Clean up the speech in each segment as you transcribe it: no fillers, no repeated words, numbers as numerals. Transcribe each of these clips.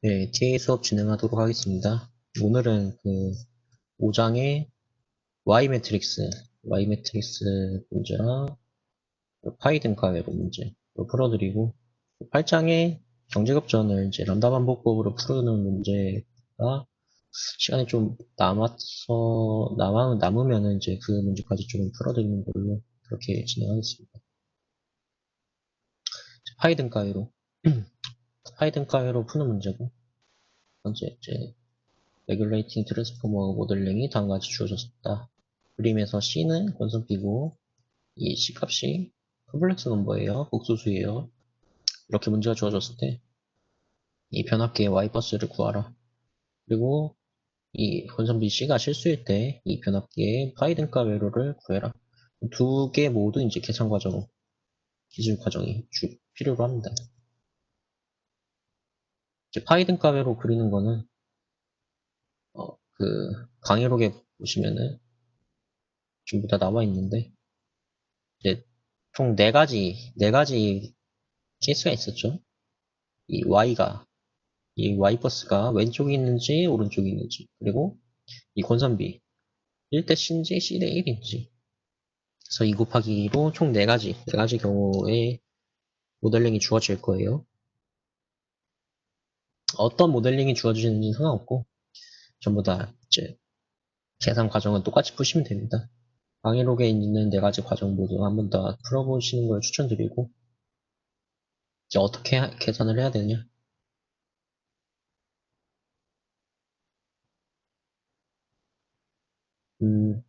네, TA 수업 진행하도록 하겠습니다. 오늘은 그 5장의 Y 매트릭스 문제랑 파이 등가외로 문제 풀어드리고 8장의 정제급전을 이제 람다 반복법으로 풀어두는 문제가 시간이 좀 남으면은 이제 그 문제까지 조금 풀어드리는 걸로 그렇게 진행하겠습니다. 파이 등가외로 파이 등가외로 푸는 문제고 번째 이제 레귤레이팅 트랜스포머 모델링이 다음과 같이 주어졌다. 그림에서 C는 권선비고 이 C값이 컴플렉스 넘버예요. 복소수예요. 이렇게 문제가 주어졌을 때 이 변압계의 Y버스를 구하라. 그리고 이 권선비 C가 실수일 때 이 변압계의 파이 등가 외로를 구해라. 두 개 모두 이제 계산 과정, 기술 과정이 필요로 합니다. 이제 파이 등가 외로 그리는 거는 그 강의록에 보시면은 전부 다 나와 있는데 이제 총 네 가지 케이스가 있었죠. 이 Y버스가 왼쪽에 있는지, 오른쪽에 있는지, 그리고 이 권선비, 1대 C인지, C 대 1인지. 그래서 2 곱하기 2로 총 네 가지 경우의 모델링이 주어질 거예요. 어떤 모델링이 주어지는지 상관없고, 전부 다 이제 계산 과정은 똑같이 푸시면 됩니다. 강의록에 있는 네 가지 과정 모두 한번 더 풀어보시는 걸 추천드리고, 이제 어떻게 계산을 해야 되냐. 음,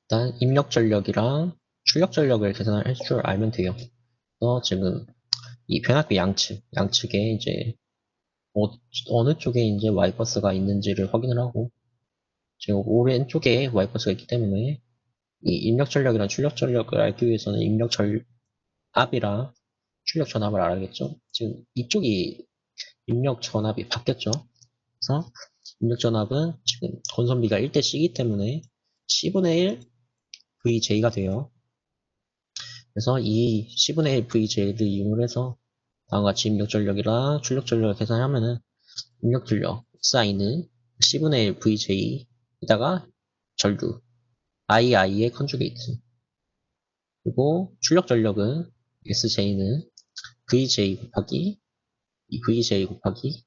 일단 입력 전력이랑 출력 전력을 계산할 줄 알면 돼요. 그래서 지금 이 변압기 양측에 이제 어느 쪽에 이제 와이퍼스가 있는지를 확인을 하고 지금 오른쪽에 와이퍼스가 있기 때문에 이 입력 전력이랑 출력 전력을 알기 위해서는 입력 전압이랑 출력 전압을 알아야겠죠. 지금 이쪽이 입력 전압이 바뀌었죠. 그래서 입력 전압은 지금 건선비가 1대 C이기 때문에 C분의 1 VJ가 돼요. 그래서 이 C분의 1 VJ를 이용을 해서 다음과 같이 입력 전력이랑 출력 전력을 계산하면은 입력 전력 Si는 C분의 1 VJ에다가 전류 II의 컨주게이트 그리고 출력 전력은 SJ는 VJ 곱하기 이 VJ 곱하기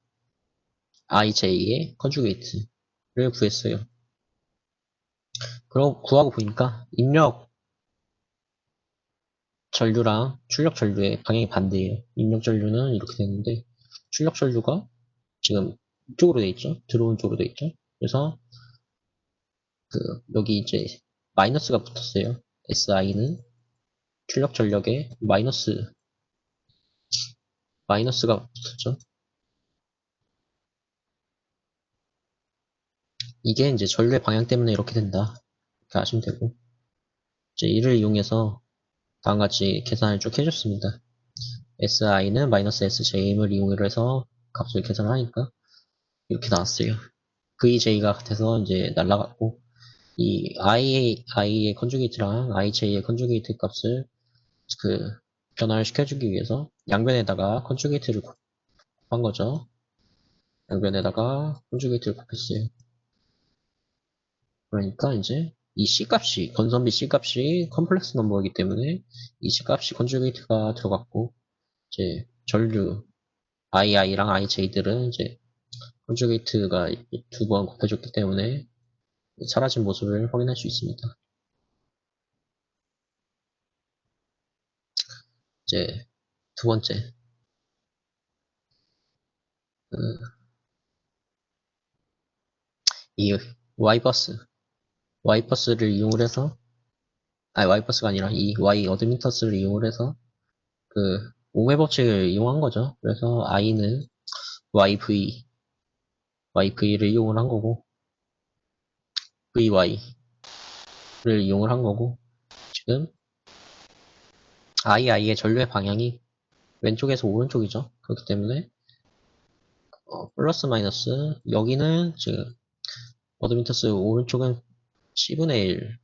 IJ의 컨주게이트를 구했어요. 그럼 구하고 보니까 입력 전류랑 출력 전류의 방향이 반대예요. 입력 전류는 이렇게 되는데 출력 전류가 지금 이쪽으로 돼 있죠. 들어온 쪽으로 돼 있죠. 그래서 여기 이제 마이너스가 붙었어요. SI는 출력 전력에 마이너스가 붙었죠. 이게 이제 전류의 방향 때문에 이렇게 된다. 이렇게 아시면 되고 이제 이를 이용해서 다음과 같이 계산을 쭉 해줬습니다. SI는 마이너스 SJM을 이용을 해서 값을 계산을 하니까 이렇게 나왔어요. VJ가 돼서 이제 날라갔고 이 I의 컨주게이트랑 IJ의 컨주게이트 값을 그 변화를 시켜주기 위해서 양변에다가 컨주게이트를 곱한 거죠. 양변에다가 컨주게이트를 곱했어요. 그러니까 이제 이 C값이 건선비 C값이 컴플렉스 넘버이기 때문에 이 C값이 컨주게이트가 들어갔고 이제 전류 II랑 IJ들은 이제 컨주게이트가 두 번 곱해줬기 때문에 사라진 모습을 확인할 수 있습니다. 이제 두 번째 그, 이 Y버스 Y버스를 이용을 해서 아니 Y버스가 아니라 이 Y 어드미터스를 이용을 해서 그 오메 법칙을 이용한 거죠. 그래서 I는 YV를 이용을 한 거고 VY를 이용을 한 거고 지금 II의 전류의 방향이 왼쪽에서 오른쪽이죠. 그렇기 때문에 플러스 마이너스 여기는 지금 어드미터스 오른쪽은 C분의 1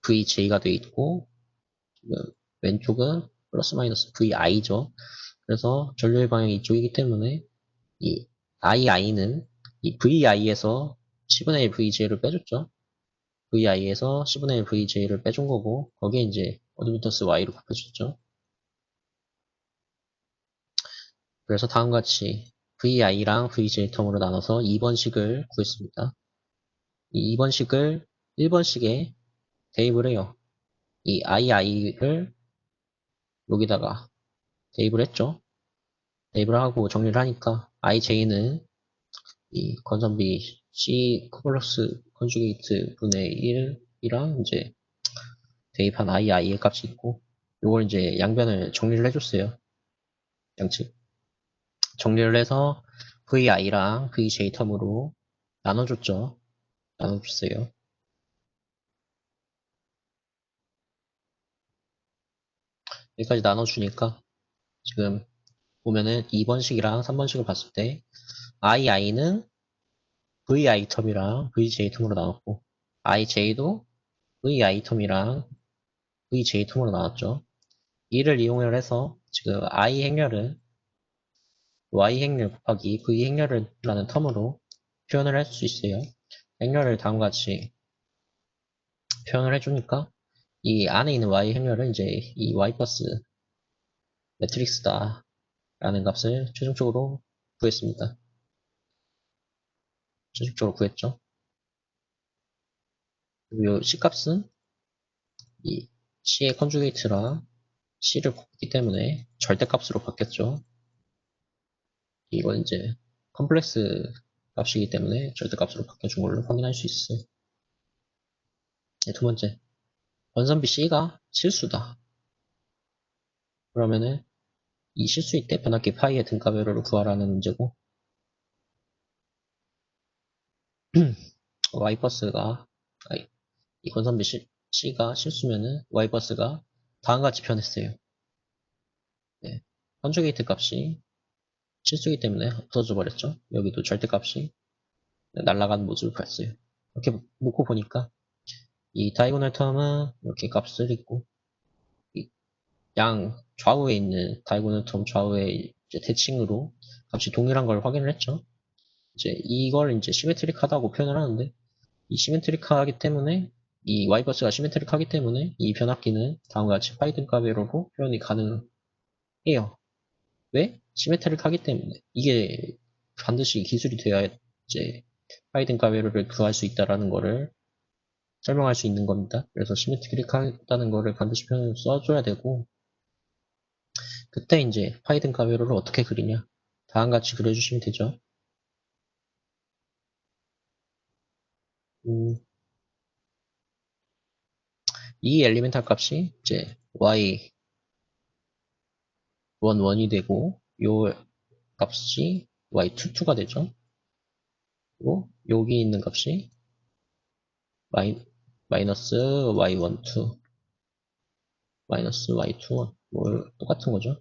VJ가 돼 있고 지금 왼쪽은 플러스 마이너스 vi죠. 그래서 전류의 방향이 이쪽이기 때문에 이 ii는 이 vi에서 10분의 1 vj를 빼줬죠. vi에서 10분의 1 vj를 빼준 거고 거기에 이제 어드미턴스 y로 곱해줬죠. 그래서 다음과 같이 vi랑 vj 텀으로 나눠서 2번식을 구했습니다. 이 2번식을 1번식에 대입을 해요. 이 ii를 여기다가 대입을 했죠. 대입을 하고 정리를 하니까 ij는 이 건선비 C 플러스 컨주게이트 분의 1이랑 이제 대입한 ii의 값이 있고 요걸 이제 양변을 정리를 해줬어요. 양측. 정리를 해서 vi랑 vj 텀으로 나눠줬죠. 나눠줬어요. 여기까지 나눠주니까 지금 보면은 2번식이랑 3번식을 봤을 때 ii는 vi 텀이랑 vj 텀으로 나눴고 ij도 vi 텀이랑 vj 텀으로 나눴죠. 이를 이용을 해서 지금 i 행렬은 y 행렬 곱하기 v 행렬이라는 텀으로 표현을 할 수 있어요. 행렬을 다음과 같이 표현을 해주니까 이 안에 있는 y 행렬은 이제 이 y 플러스 매트릭스다 라는 값을 최종적으로 구했습니다. 최종적으로 구했죠. 그리고 이 C값은 이 C의 컨주게이트랑 C를 곱했기 때문에 절대값으로 바뀌었죠. 이건 이제 컴플렉스 값이기 때문에 절대값으로 바뀌어준 걸로 확인할 수 있어요. 네, 두 번째, 원선비 C가 실수다. 그러면은 이 실수일 때 변압기 파이의 등가배로를 구하라는 문제고 Y버스가 이 권선비 C가 실수면은 Y버스가 다음과 같이 표현했어요. 네, 컨주게이트 값이 실수이기 때문에 없어져 버렸죠. 여기도 절대값이 날아가는 모습을 봤어요. 이렇게 놓고 보니까 이 다이고널 텀은 이렇게 값을 있고 이 양 좌우에 있는 다이고널 텀 좌우에 이제 대칭으로 값이 동일한 걸 확인을 했죠. 이제 이걸 이제 시메트릭하다고 표현을 하는데 이 시메트릭하기 때문에 이 Y버스가 시메트릭하기 때문에 이 변압기는 다음과 같이 파이든 가베로로 표현이 가능해요. 왜? 시메트릭하기 때문에 이게 반드시 기술이 되어야 이제 파이든 가베로를 구할 수 있다라는 거를 설명할 수 있는 겁니다. 그래서 시메트릭하다는 거를 반드시 표현을 써줘야 되고 그때 이제 파이든 가베로를 어떻게 그리냐 다음과 같이 그려주시면 되죠. 이 엘리멘탈 값이 이제 y 11이 되고 요 값이 y22가 되죠. 그리고 여기 있는 값이 마이너스 y12 마이너스 y21 뭐 똑같은 거죠.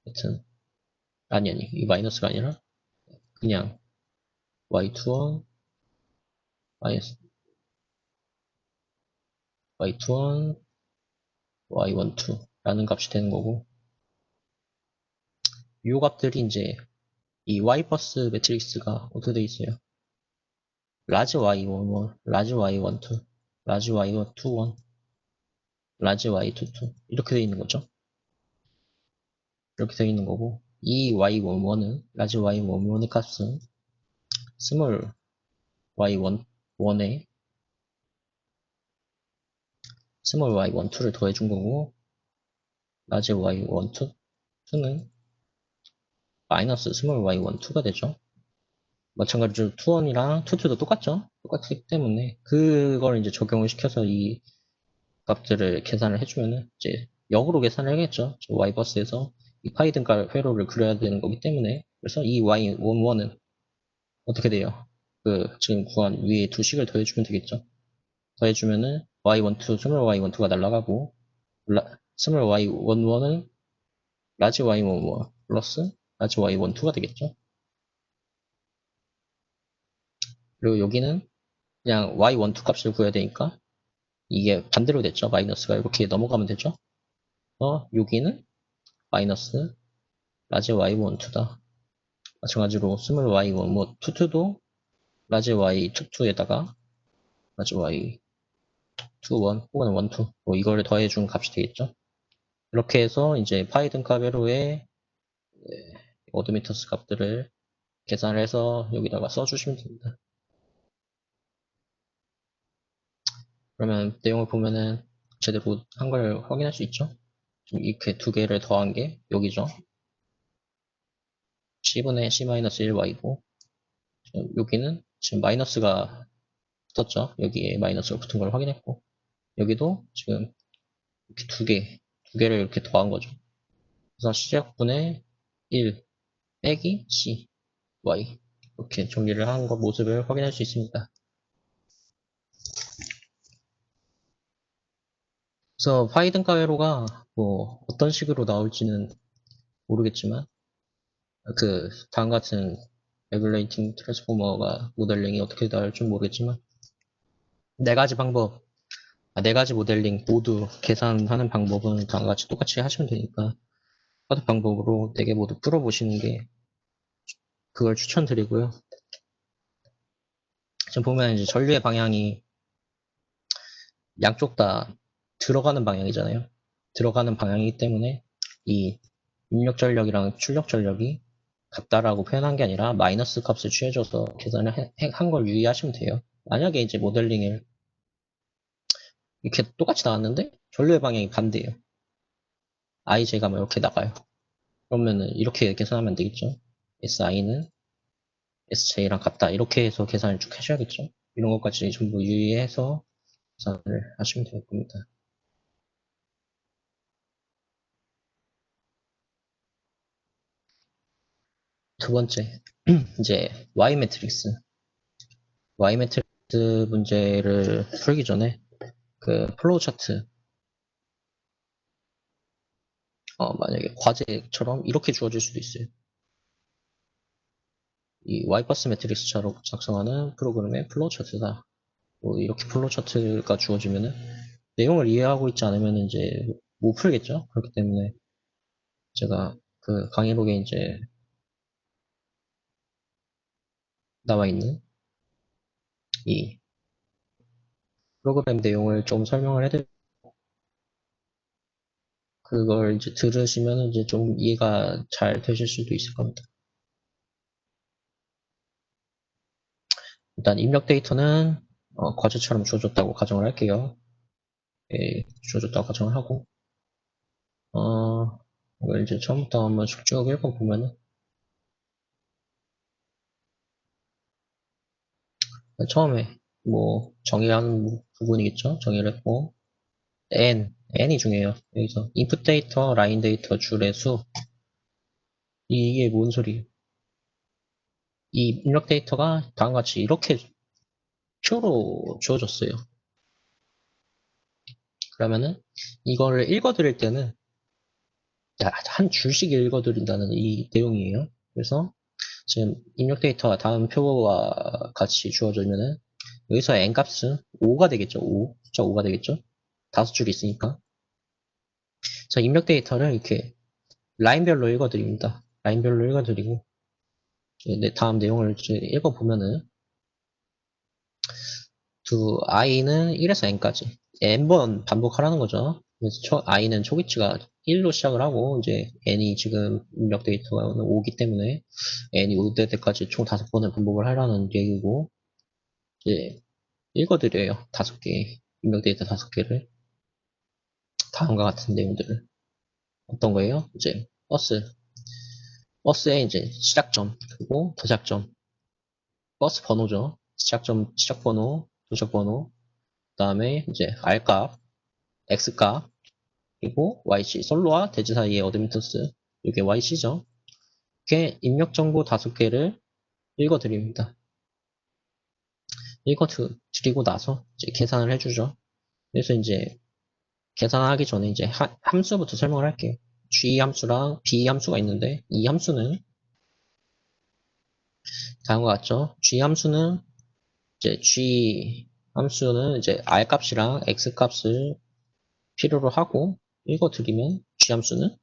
하여튼 아니 이 마이너스가 아니라 그냥 y21 마이너스 y21 y12라는 값이 되는 거고 이 값들이 이제 이 y 버스 매트릭스가 어떻게 되어 있어요? 라지 y11, 라지 y12, 라지 y21, 라지 y22 이렇게 되어 있는 거죠. 이렇게 되어 있는 거고 이 y11은 라지 y11의 값은 스몰 y11에 스몰 y12를 더해준 거고 라지 y12는 마이너스 스몰 y12가 되죠. 마찬가지로 2원이랑 22도 똑같죠. 똑같기 때문에 그걸 이제 적용을 시켜서 이 값들을 계산을 해주면은 이제 역으로 계산을 하겠죠. y버스에서 이 파이 등가 회로를 그려야 되는 거기 때문에 그래서 이 y11은 어떻게 돼요? 그 지금 구한 위에 두 식을 더해주면 되겠죠. 더해주면은 y12, 스몰 y12가 날라가고 스몰 y11은 라지 y11 플러스 라지 y12가 되겠죠. 그리고 여기는 그냥 y12 값을 구해야 되니까 이게 반대로 됐죠. 마이너스가 이렇게 넘어가면 되죠. 여기는 마이너스 라지 y1, 2다. 마찬가지로 스몰 y1, 뭐, 2도 라지 y 2에다가 라지 y 2, 1 혹은 1, 2, 뭐 이거를 더해준 값이 되겠죠. 이렇게 해서 이제 파이든 카베로의 어드미터스 값들을 계산을 해서 여기다가 써주시면 됩니다. 그러면 내용을 보면은 제대로 한 걸 확인할 수 있죠. 지금 이렇게 두 개를 더한 게 여기죠. C분의 C-1y고 여기는 지금 마이너스가 붙었죠. 여기에 마이너스가 붙은 걸 확인했고 여기도 지금 이렇게 두 개를 이렇게 더한 거죠. 그래서 시작분의 1 빼기 C, Y 이렇게 정리를 한 거 모습을 확인할 수 있습니다. 그래서 파이든과 회로가 뭐 어떤 식으로 나올지는 모르겠지만 그 다음 같은 레귤레이팅 트랜스포머가 모델링이 어떻게 나올지 모르겠지만 네 가지 방법, 네 가지 모델링 모두 계산하는 방법은 다음 같이 똑같이 하시면 되니까 하드 방법으로 네 개 모두 풀어보시는 게 그걸 추천드리고요. 지금 보면 이제 전류의 방향이 양쪽 다 들어가는 방향이잖아요. 들어가는 방향이기 때문에 이 입력 전력이랑 출력 전력이 같다라고 표현한 게 아니라 마이너스 값을 취해줘서 계산을 한 걸 유의하시면 돼요. 만약에 이제 모델링을 이렇게 똑같이 나왔는데 전류의 방향이 반대예요. IJ가 뭐 이렇게 나가요. 그러면은 이렇게 계산하면 안 되겠죠. SI는 SJ랑 같다. 이렇게 해서 계산을 쭉 하셔야겠죠. 이런 것까지 전부 유의해서 계산을 하시면 될 겁니다. 두 번째, 이제 Y 매트릭스. Y 매트릭스 문제를 풀기 전에 그 플로우 차트, 만약에 과제처럼 이렇게 주어질 수도 있어요. 이 Y버스 매트릭스처럼 작성하는 프로그램의 플로우 차트다. 뭐 이렇게 플로우 차트가 주어지면은 내용을 이해하고 있지 않으면 이제 못 풀겠죠. 그렇기 때문에 제가 그 강의록에 이제 나와 있는 이 프로그램 내용을 좀 설명을 해드릴 그걸 이제 들으시면 이제 좀 이해가 잘 되실 수도 있을 겁니다. 일단 입력 데이터는 과제처럼 주어졌다고 가정을 할게요. 예, 주어졌다고 가정을 하고 이걸 이제 처음부터 한번 쭉 읽어보면은 처음에 뭐 정의하는 부분이겠죠. 정의를 했고 n이 중요해요. 여기서 input 데이터, 라인 데이터, 줄의 수 이게 뭔 소리예요? 이 입력 데이터가 다음과 같이 이렇게 표로 주어졌어요. 그러면은 이거를 읽어드릴 때는 한 줄씩 읽어드린다는 이 내용이에요. 그래서 지금 입력 데이터가 다음 표와 같이 주어지면은 여기서 n 값은 5가 되겠죠. 5. 숫자 5가 되겠죠. 다섯 줄이 있으니까. 자, 입력 데이터를 이렇게 라인별로 읽어드립니다. 라인별로 읽어드리고 네, 다음 내용을 이제 읽어보면은 i는 1에서 n까지 n번 반복하라는 거죠. 그래서 i는 초기치가 1로 시작을 하고 이제 n이 지금 입력 데이터가 5기 때문에 n이 5될 때까지 총 5번을 반복을 하라는 얘기고 이제 읽어드려요. 5개 입력 데이터 5개를 다음과 같은 내용들을 어떤 거예요? 이제 버스의 이제 시작점 그리고 도착점 버스 번호죠. 시작점 시작 번호 도착 번호 그다음에 이제 R값 X값 그리고 YC, 솔로와 대지 사이의 어드미턴스, 이게 YC죠. 이렇게 입력 정보 5개를 읽어드립니다. 읽어드리고 나서 이제 계산을 해주죠. 그래서 이제 계산하기 전에 이제 함수부터 설명을 할게요. G 함수랑 B 함수가 있는데 이 함수는 다음과 같죠. G 함수는 이제 R 값이랑 X 값을 필요로 하고 읽어드리면 G함수는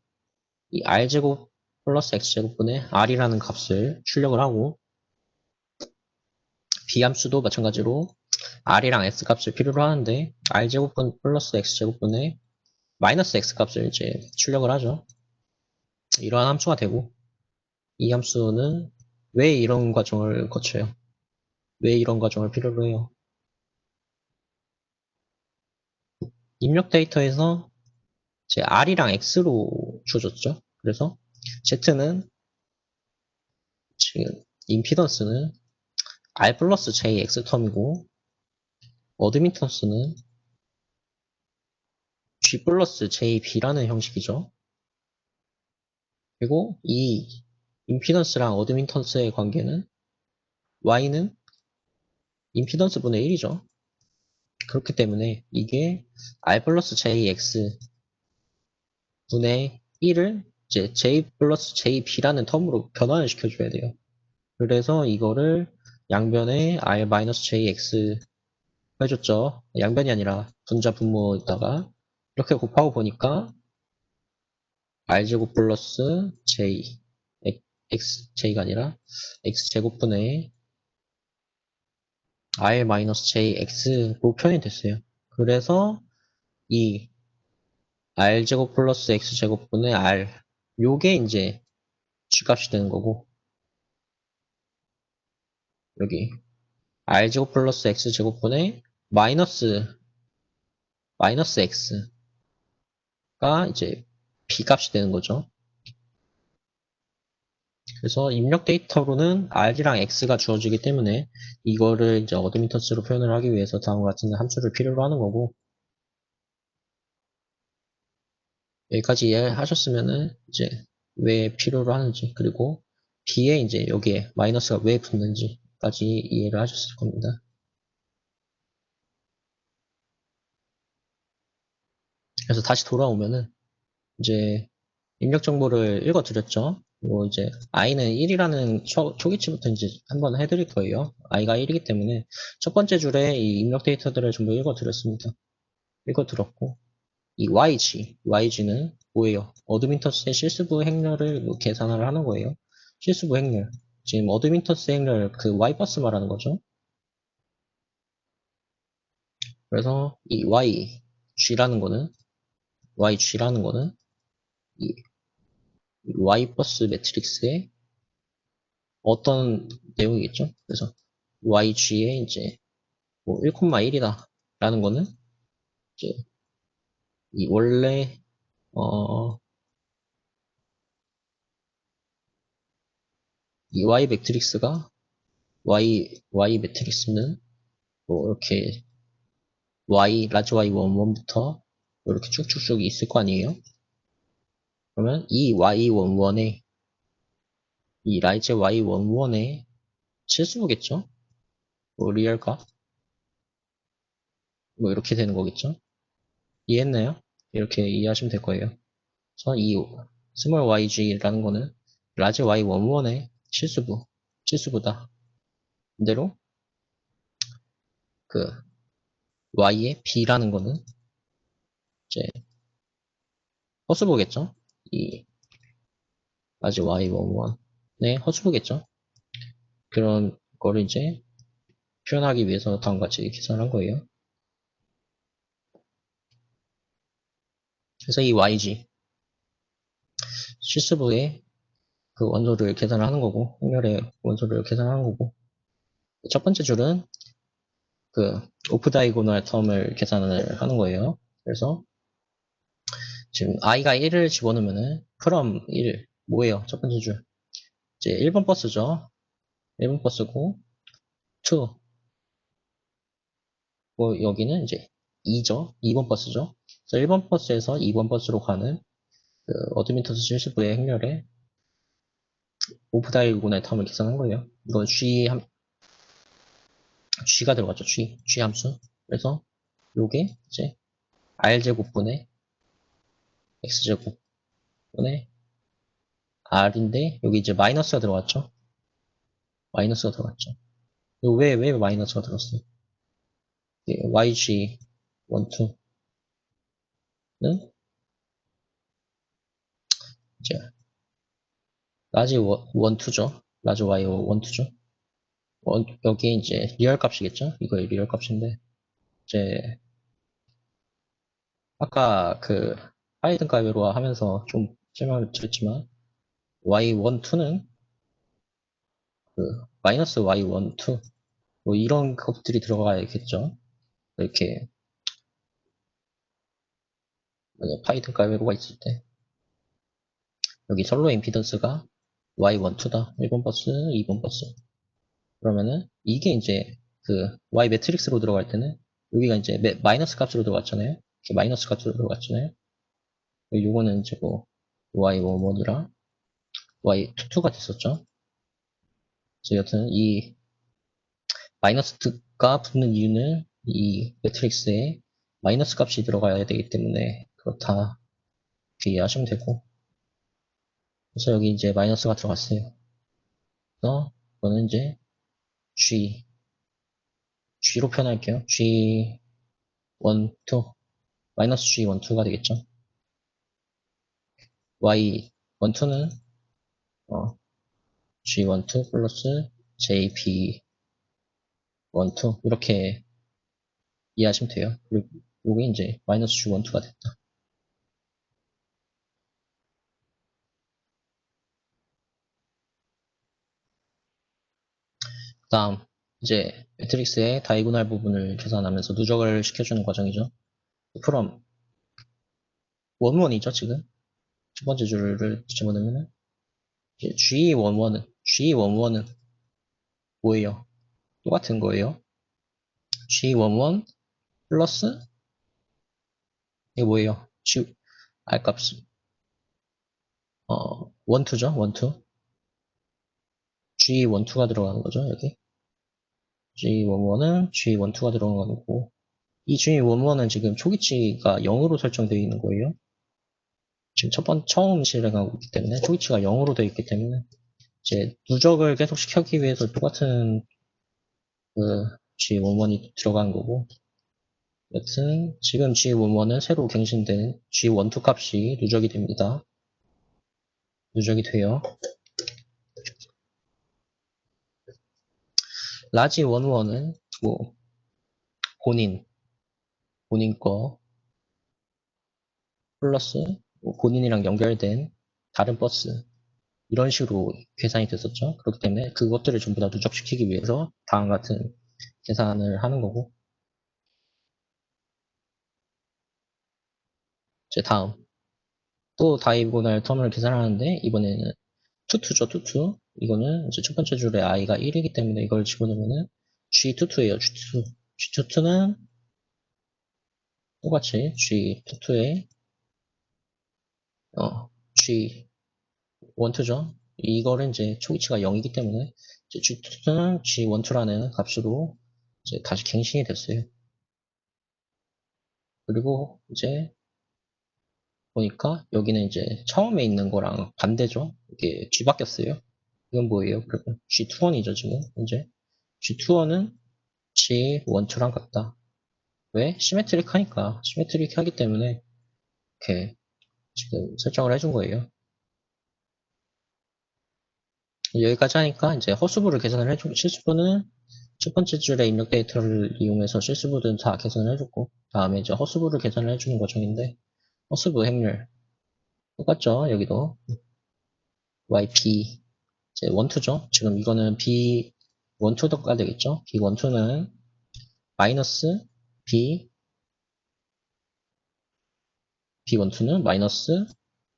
이 R제곱 플러스 X제곱분의 R이라는 값을 출력을 하고 B함수도 마찬가지로 R이랑 X값을 필요로 하는데 R제곱분 플러스 X제곱분의 마이너스 X값을 이제 출력을 하죠. 이러한 함수가 되고 이 함수는 왜 이런 과정을 거쳐요? 왜 이런 과정을 필요로 해요? 입력 데이터에서 제 R이랑 X로 주어졌죠. 그래서 Z는 지금 임피던스는 R 플러스 JX 텀이고 어드미턴스는 G 플러스 JB라는 형식이죠. 그리고 이 임피던스랑 어드미턴스의 관계는 Y는 임피던스분의 1이죠. 그렇기 때문에 이게 R 플러스 JX 분의 1을 이제 J 플러스 JB라는 텀으로 변환을 시켜줘야 돼요. 그래서 이거를 양변에 R 마이너스 JX 해줬죠. 양변이 아니라 분자 분모에다가 이렇게 곱하고 보니까 R제곱 플러스 J J가 아니라 X제곱분의 R 마이너스 JX로 표현이 됐어요. 그래서 이 R제곱 플러스 X제곱분의 R 요게 이제 G값이 되는 거고 여기 R제곱 플러스 X제곱분의 마이너스 X가 이제 B값이 되는 거죠. 그래서 입력 데이터로는 R이랑 X가 주어지기 때문에 이거를 이제 어드미턴스로 표현을 하기 위해서 다음과 같은 함수를 필요로 하는 거고 여기까지 이해하셨으면은 이제 왜 필요로 하는지 그리고 B에 이제 여기에 마이너스가 왜 붙는지까지 이해를 하셨을 겁니다. 그래서 다시 돌아오면은 이제 입력 정보를 읽어드렸죠. 뭐 이제 i는 1이라는 초기치부터 이제 한번 해드릴 거예요. i가 1이기 때문에 첫 번째 줄에 이 입력 데이터들을 전부 읽어드렸습니다. 읽어드렸고 이 yg는 뭐예요? 어드민턴스의 실수부 행렬을 뭐 계산을 하는 거예요. 실수부 행렬. 지금 어드민턴스 행렬 그 y버스 말하는 거죠. 그래서 이 yg라는 거는 이 y버스 매트릭스의 어떤 내용이겠죠? 그래서 YG에 이제 뭐 1,1이다 라는 거는 이제 이 원래 이 Y 매트릭스가 Y 매트릭스는 뭐 이렇게 라지 Y11부터 이렇게 쭉쭉쭉 있을 거 아니에요? 그러면 이 Y11에 이 라지 Y11의 실수부겠죠? 뭐 리얼값 뭐 이렇게 되는 거겠죠? 이해했나요? 이렇게 이해하시면 될 거예요. 그래서 이 스몰 YG라는 거는 라지 Y11의 실수부다. 반대로 그 Y의 B라는 거는 이제 허수부겠죠? 이 라지 Y11의 허수부겠죠? 그런 거를 이제 표현하기 위해서 다음과 같이 계산한 거예요. 그래서 이 YG 실수부의 그 원소를 계산을 하는 거고 행렬의 원소를 계산하는 거고 첫 번째 줄은 그 오프 다이고널 텀을 계산을 하는 거예요. 그래서 지금 i가 1을 집어넣으면은 from 1 뭐예요? 첫 번째 줄 이제 1번 버스죠. 1번 버스고 2 뭐 여기는 이제 2죠. 2번 버스죠. 그래서 1번 버스에서 2번 버스로 가는 그 어드미턴스 실수부의 행렬에 오프 다이고널 텀을 계산한 거예요. 이건 G가 들어갔죠. G 함수. 그래서 요게 이제 R제곱분의 X제곱분의 R인데 여기 이제 마이너스가 들어갔죠. 마이너스가 들어갔죠. 왜 마이너스가 들어갔어요? YG 12는 이제 라지 원투죠. 라지 Y 원투죠. 여기 이제 리얼 값이겠죠? 이거 리얼 값인데 이제 아까 그 하이든 가이로 하면서 좀 설명을 드렸지만 Y12는 그 마이너스 Y12 뭐 이런 것들이 들어가야겠죠. 이렇게 파이든 가이로가 있을 때 여기 선로 임피던스가 Y12다. 1번 버스, 2번 버스. 그러면은 이게 이제 그 Y 매트릭스로 들어갈 때는 여기가 이제 마이너스 값으로 들어갔잖아요. 이렇게 마이너스 값으로 들어갔잖아요. 요거는 이제 뭐 Y11이랑 Y22가 됐었죠. 그래서 여튼 이 마이너스가 붙는 이유는 이 매트릭스에 마이너스 값이 들어가야 되기 때문에 그렇다. 이렇게 이해하시면 되고. 그래서 여기 이제 마이너스가 들어갔어요. 그래서 이거는 이제 G로 표현할게요. G12, 마이너스 G12가 되겠죠. Y12는 G12 플러스 JP12 이렇게 이해하시면 돼요. 그리고 이게 이제 마이너스 G12가 됐다. 그 다음 이제 매트릭스의 다이고날 부분을 계산하면서 누적을 시켜주는 과정이죠. 그럼 원원이죠 지금 첫 번째 줄을 집어넣으면 G11은 뭐예요? 똑같은 거예요. G11 플러스 이게 뭐예요? R 값이 원투죠 원투 G12가 들어가는 거죠 여기 G11은 G12가 들어가는 거고 이 G11은 지금 초기치가 0으로 설정되어 있는 거예요. 지금 처음 실행하고 있기 때문에 초기치가 0으로 되어 있기 때문에 이제 누적을 계속 시키기 위해서 똑같은 그 G11이 들어간 거고 여튼 지금 G11은 새로 갱신된 G12 값이 누적이 됩니다. 누적이 돼요. 라지 11은 뭐 본인 거 플러스 뭐 본인이랑 연결된 다른 버스 이런 식으로 계산이 됐었죠. 그렇기 때문에 그것들을 전부 다 누적시키기 위해서 다음 같은 계산을 하는 거고 이제 다음 또 다이고날 텀을 계산하는데 이번에는 투투죠 투투 이거는 이제 첫 번째 줄에 i가 1이기 때문에 이걸 집어넣으면은 G22예요 G22 G22는 똑같이 G22에 G12죠 이거를 이제 초기치가 0이기 때문에 이제 G22는 G12라는 값으로 이제 다시 갱신이 됐어요. 그리고 이제 보니까 여기는 이제 처음에 있는 거랑 반대죠. 이게 G 바뀌었어요. 이건 뭐예요? 그러면 G21이죠, 지금 현재. G21은 G12랑 같다. 왜? 시메트릭 하니까. 시메트릭 하기 때문에 이렇게 지금 설정을 해준 거예요. 여기까지 하니까 이제 허수부를 계산을 해주고 실수부는 첫 번째 줄에 입력 데이터를 이용해서 실수부는 다 계산을 해줬고 다음에 이제 허수부를 계산을 해주는 과정인데 허수부 행률 똑같죠? 여기도 YP 이제 원투죠. 지금 이거는 B 원투가 되겠죠. B 원투는 마이너스 B 원투는 마이너스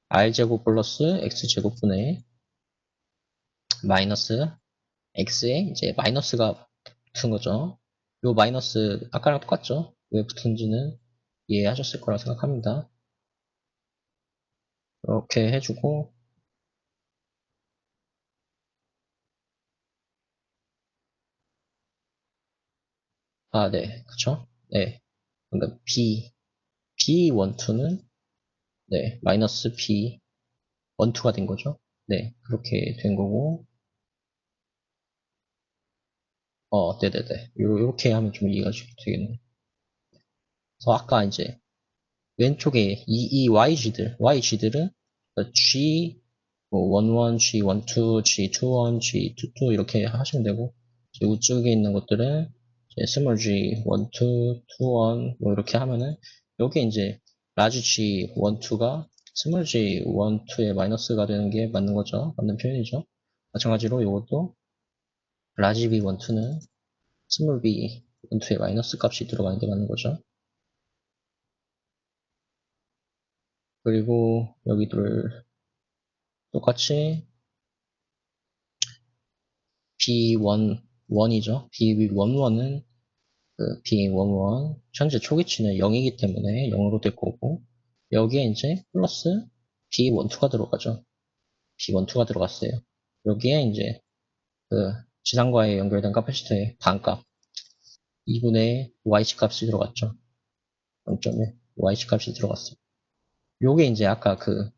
R제곱 플러스 X제곱분의 마이너스 X에 이제 마이너스가 붙은 거죠. 요 마이너스 아까랑 똑같죠. 왜 붙은지는 이해하셨을 거라 생각합니다. 이렇게 해주고 네, 그쵸? 네, 그러니까 B 원투는 네, 마이너스 B 원투가 된 거죠. 네, 그렇게 된 거고 네네네. 요렇게 하면 좀 이해가 되겠네. 그래서 아까 이제 왼쪽에 이 YG들은 그러니까 G, 뭐 11, G12, G21, G22 이렇게 하시면 되고, 이제 우측에 있는 것들은 이제 스몰 G12, 21, 뭐 이렇게 하면은, 여기 이제 라지 G12가 스몰 G12의 마이너스가 되는 게 맞는 거죠. 맞는 표현이죠. 마찬가지로 이것도 라지 B12는 스몰 B12의 마이너스 값이 들어가는 게 맞는 거죠. 그리고 여기들 똑같이 B1, 1이죠. B11은 그 B11 현재 초기치는 0이기 때문에 0으로 될 거고 여기에 이제 플러스 B12가 들어가죠. B12가 들어갔어요. 여기에 이제 그 지상과에 연결된 카패시터의 반값 2분의 YC 값이 들어갔죠. 0.1 YC 값이 들어갔어요. 요게 이제 아까 그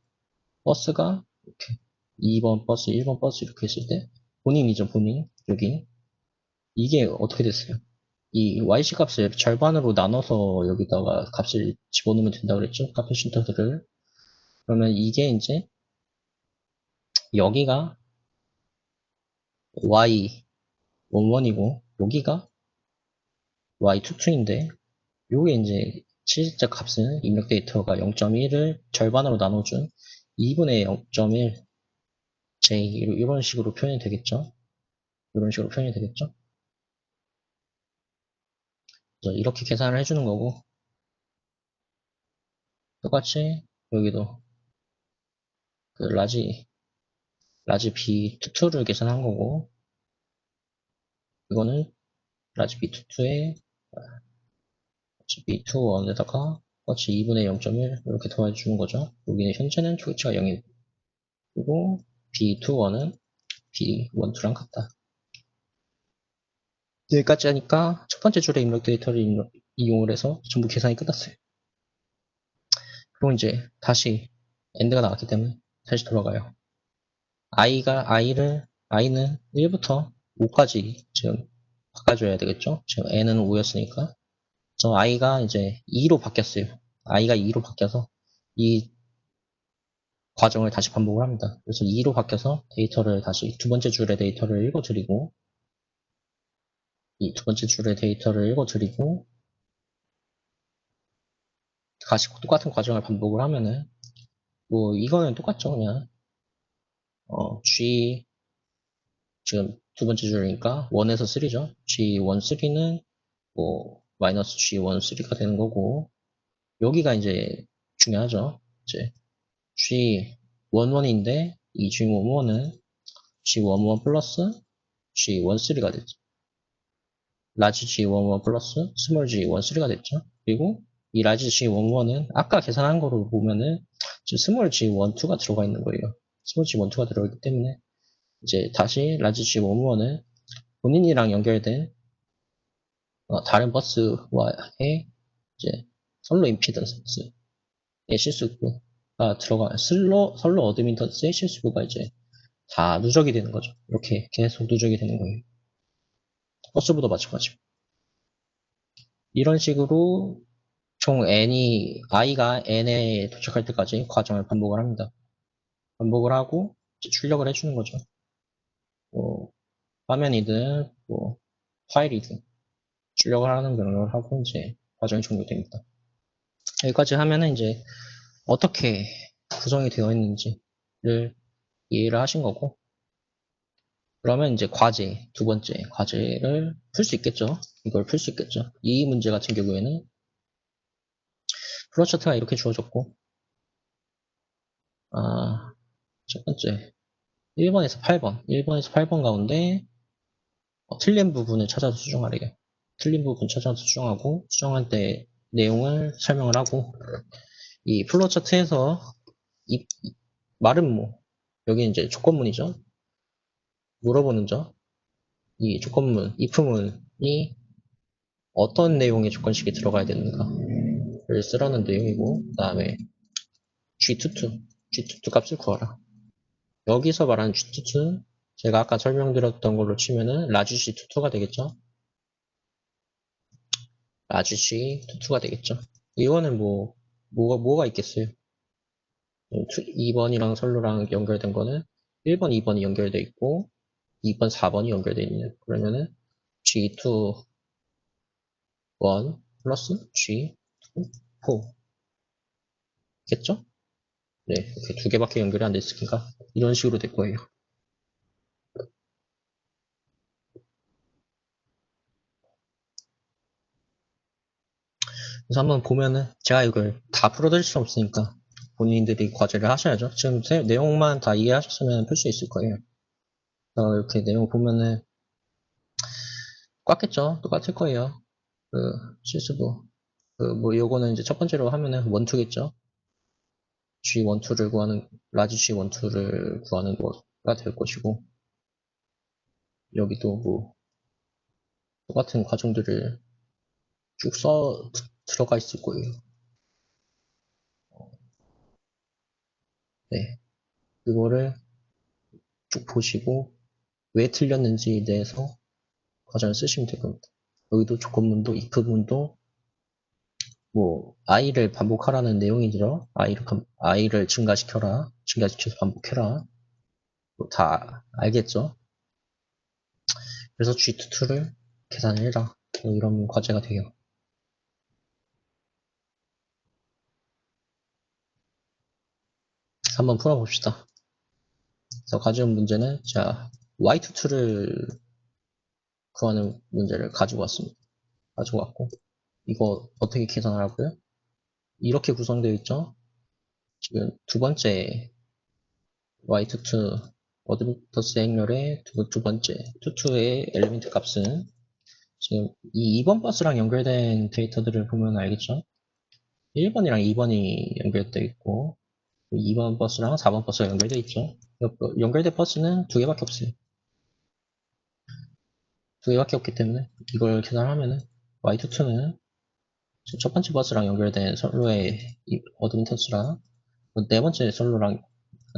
버스가 이렇게 2번 버스, 1번 버스 이렇게 했을 때 본인이죠, 본인. 여기 이게 어떻게 됐어요? 이 YC 값을 절반으로 나눠서 여기다가 값을 집어넣으면 된다고 그랬죠? 카패시터들을. 그러면 이게 이제 여기가 Y11이고 여기가 Y22인데 요게 이제 실질적 값은 입력 데이터가 0.1을 절반으로 나눠준 2분의 0.1 J 이런 식으로 표현이 되겠죠? 이런 식으로 표현이 되겠죠? 그래서 이렇게 계산을 해주는 거고 똑같이 여기도 그 라지 B22를 계산한 거고 이거는 라지 B22에 B21에다가 똑같이 2분의 0.1 이렇게 더해 주는 거죠. 여기는 현재는 초기치가 0이고 그리고 B21은 B12랑 같다. 여기까지 하니까 첫 번째 줄의 입력 데이터를 이용을 해서 전부 계산이 끝났어요. 그리고 이제 다시 엔드가 나왔기 때문에 다시 돌아가요. i는 1부터 5까지 지금 바꿔줘야 되겠죠? 지금 n은 5였으니까. 그래서 i가 이제 2로 바뀌었어요. i가 2로 바뀌어서 이 과정을 다시 반복을 합니다. 그래서 2로 바뀌어서 데이터를 다시 두 번째 줄의 데이터를 읽어드리고 이 두 번째 줄의 데이터를 읽어드리고 다시 똑같은 과정을 반복을 하면은 뭐 이거는 똑같죠 그냥 G 지금 두 번째 줄이니까 1에서 3죠. G1, 3는 뭐 마이너스 G1, 3가 되는 거고 여기가 이제 중요하죠. 이제 G11인데 이 G11은 G11 플러스 G13가 됐죠. 라지 G11 플러스 스몰 G13가 됐죠. 그리고 이 라지 G11은 아까 계산한 거로 보면은 지금 스몰 G12가 들어가 있는 거예요. 스몰 G12가 들어있기 때문에 이제 다시 라지 G11은 본인이랑 연결된 다른 버스와의 이제 선로 임피던스의 실수가 선로 어드민턴스의 실수가 이제 다 누적이 되는 거죠. 이렇게 계속 누적이 되는 거예요. 버스보다 마찬가지고. 이런 식으로 총 i가 n에 도착할 때까지 과정을 반복을 합니다. 반복을 하고 출력을 해주는 거죠. 뭐 화면이든 뭐 파일이든 출력을 하는 경로를 하고 이제 과정이 종료됩니다. 여기까지 하면은 이제 어떻게 구성이 되어 있는지를 이해를 하신 거고 그러면 이제 과제, 두 번째 과제를 풀 수 있겠죠. 이걸 풀 수 있겠죠. 이 문제 같은 경우에는 플로차트가 이렇게 주어졌고 첫 번째 1번에서 8번 가운데 틀린 부분을 찾아서 수정하래요. 틀린 부분 찾아서 수정하고 수정할 때 내용을 설명을 하고 이 플로차트에서 이 말은 여기 이제 조건문이죠. 물어보는 점. 이 조건문, if문이 어떤 내용의 조건식이 들어가야 되는가를 쓰라는 내용이고 그 다음에 G22 값을 구하라. 여기서 말하는 G22는 제가 아까 설명드렸던 걸로 치면은 라지 G22가 되겠죠. 라지 G22가 되겠죠. 이거는 뭐가 있겠어요. 2번이랑 선로랑 연결된 거는 1번, 2번이 연결돼 있고 2번, 4번이 연결돼 있는. 그러면은 G2 1 플러스 G2 4 겠죠? 네, 이렇게 두 개밖에 연결이 안 됐으니까 이런 식으로 될 거예요. 그래서 한번 보면은 제가 이걸 다 풀어드릴 수 없으니까 본인들이 과제를 하셔야죠. 지금 내용만 다 이해하셨으면 풀 수 있을 거예요. 이렇게 내용 보면은 똑같겠죠? 똑같을 거예요. 실수도. 뭐 요거는 이제 첫 번째로 하면은 원투겠죠? G12를 구하는, 라지 G12를 구하는 거가 될 것이고, 여기도 뭐 똑같은 과정들을 쭉 들어가 있을 거예요. 네. 그거를 쭉 보시고, 왜 틀렸는지에 대해서 과정을 쓰시면 될 겁니다. 여기도 조건문도, if문도, 뭐, i를 반복하라는 내용이죠. i를 증가시켜서 반복해라. 뭐다 알겠죠? 그래서 G22를 계산을 해라. 뭐 이런 과제가 돼요. 한번 풀어봅시다. 그래서 가져온 문제는 자 Y22를 구하는 문제를 가지고 왔습니다. 가지고 왔고 이거 어떻게 계산하라고요? 이렇게 구성되어 있죠? 지금 두 번째 Y22 어드미터스 행렬의 두 번째 투투의 엘리멘트 값은 지금 이 2번 버스랑 연결된 데이터들을 보면 알겠죠? 1번이랑 2번이 연결되어 있고 2번 버스랑 4번 버스가 연결되어 있죠. 연결된 버스는 두 개밖에 없어요. 두 개밖에 없기 때문에 이걸 계산하면은 Y22는 첫 번째 버스랑 연결된 선로의 어드미턴스랑 네 번째 선로랑